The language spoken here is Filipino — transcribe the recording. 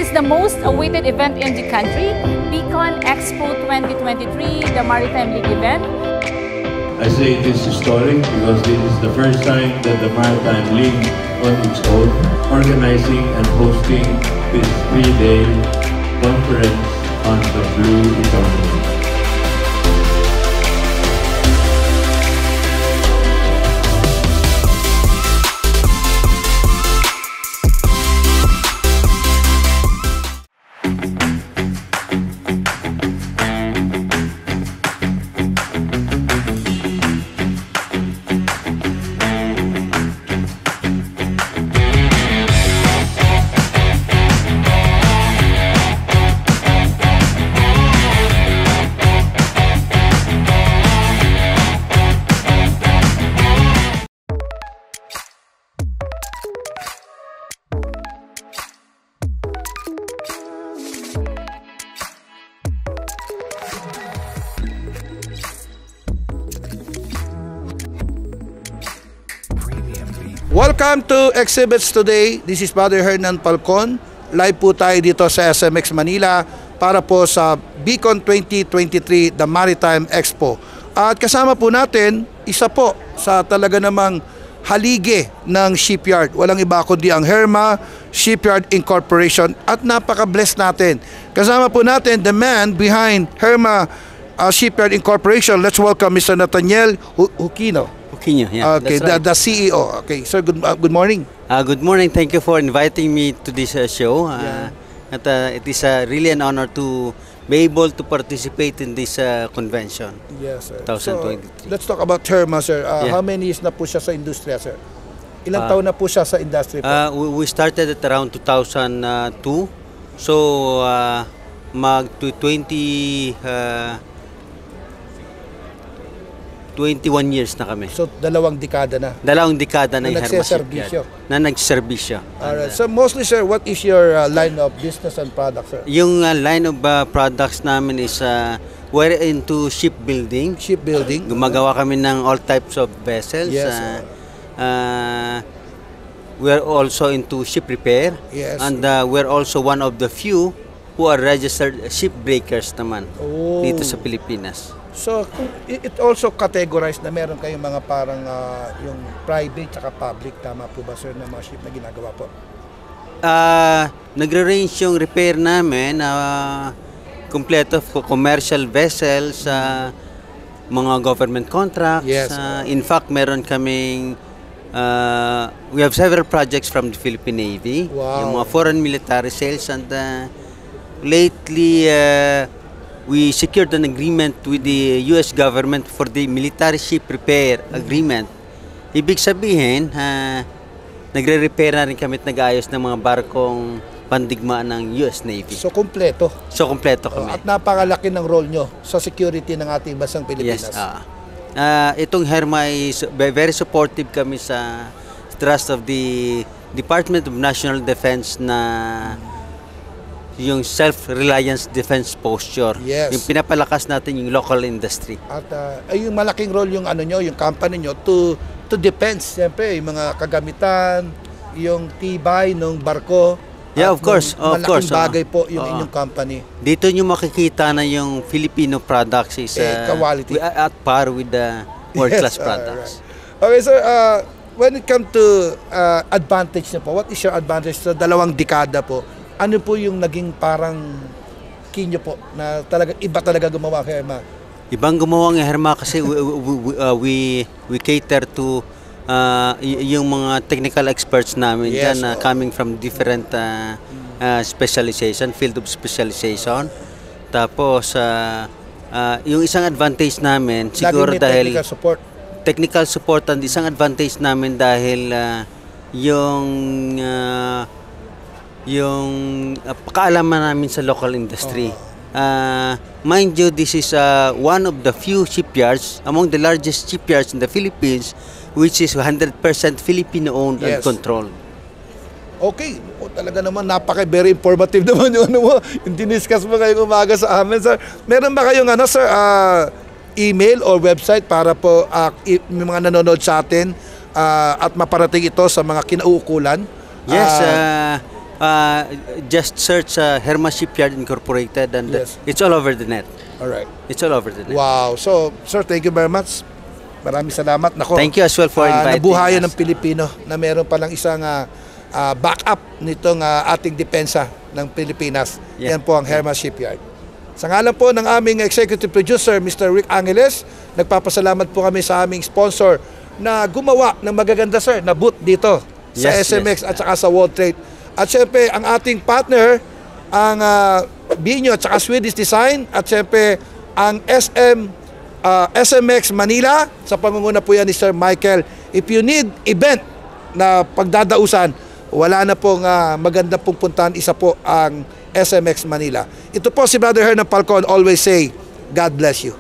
is the most awaited event in the country, Beacon Expo 2023, the Maritime League event. I say it is historic because this is the first time that the Maritime League on its own organizing and hosting this 3-day conference on the blue economy. Welcome to Exhibits Today. This is Father Hernan Falcon. Live po tayo dito sa SMX Manila para po sa Beacon 2023, the Maritime Expo. At kasama po natin, isa po sa talaga namang halige ng shipyard. Walang iba kundi ang Herma Shipyard Incorporation at napaka-blessed natin. Kasama po natin the man behind Herma Shipyard Incorporation. Let's welcome Mr. Nathaniel Huquino. Yeah, okay, right. the CEO. Okay, sir, good morning. Good morning. Thank you for inviting me to this show. It is really an honor to be able to participate in this convention. Yes, sir. 2023. So, let's talk about Herma, sir. How many years na po siya sa industriya, sir? Ilang taon na po siya sa industry po? We started at around 2002. So, mag 21 years na kami. So, dalawang dekada na. Dalawang dekada na yung Herma nagseserbisyo. Na nagserbisyo. Alright. So, mostly, sir, what is your line of business and products, sir? Yung line of products namin is we're into shipbuilding. Shipbuilding. Gumagawa kami ng all types of vessels. Yes, we're also into ship repair. Yes. And we're also one of the few who are registered ship breakers naman dito sa Pilipinas. So, it also categorized na meron kayong mga parang yung private at public. Tama po ba, sir, na mga ship na ginagawa po? Nagre-range yung repair namin, kompleto commercial vessels, mga government contracts. Yes. In fact, meron kaming, we have several projects from the Philippine Navy. Wow. Yung mga foreign military sales, and lately, we secured an agreement with the U.S. government for the military ship repair agreement. Ibig sabihin, nagre-repair na rin kami at nag-ayos ng mga barkong pandigmaan ng U.S. Navy. So, kompleto. So, kompleto kami. At napakalaki ng role nyo sa security ng ating bansang Pilipinas. Yes. Itong Herma is very supportive kami sa thrust of the Department of National Defense na yung self-reliance defense posture. Yes. Yung pinapalakas natin yung local industry. At yung malaking role yung nyo, yung company nyo to defense, siyempre, yung mga kagamitan, yung tibay ng barko. Yeah, of course. Malaking bagay po yung inyong company. Dito nyo makikita na yung Filipino products is quality. At par with the world-class products. Right. Okay, sir, when it comes to advantage na po, what is your advantage sa dalawang dekada po? Ano po yung naging parang kinyo po na talaga iba talaga gumawa kay Herma? Ibang gumawa ng Herma kasi we cater to yung mga technical experts namin dyan, coming from different specialization, field of specialization. Tapos yung isang advantage namin siguro dahil technical support, and isang advantage namin dahil yung kaalaman namin sa local industry. Mind you, this is one of the few shipyards, among the largest shipyards in the Philippines, which is 100% Filipino-owned and controlled. Okay, talaga naman very informative naman yung yung diniscuss mo ngayong umaga sa amin, sir. Meron ba kayong sir, email or website para po yung mga nanonood sa atin at maparating ito sa mga kinaukulan? Yes, just search Herma Shipyard Incorporated and Yes. it's all over the net. Alright. It's all over the net. Wow. So, sir, thank you very much. Maraming salamat. Nako, Thank you as well for inviting nabuhayan us. ng Pilipino na meron palang isang backup nitong ating depensa ng Pilipinas. Yeah. Yan po ang Herma Shipyard. Sa ngalan po ng aming executive producer, Mr. Rick Angeles, nagpapasalamat po kami sa aming sponsor na gumawa ng magaganda, sir, na booth dito sa Yes, SMX yes. at saka sa World Trade. At syempre, ang ating partner, ang Binyo at saka Swedish Design, at syempre, ang SMX Manila, sa pangunguna po yan ni Sir Michael. If you need event na pagdadausan, wala na pong maganda pong puntahan, isa po ang SMX Manila. Ito po si Brother Hernan Falcon, always say, God bless you.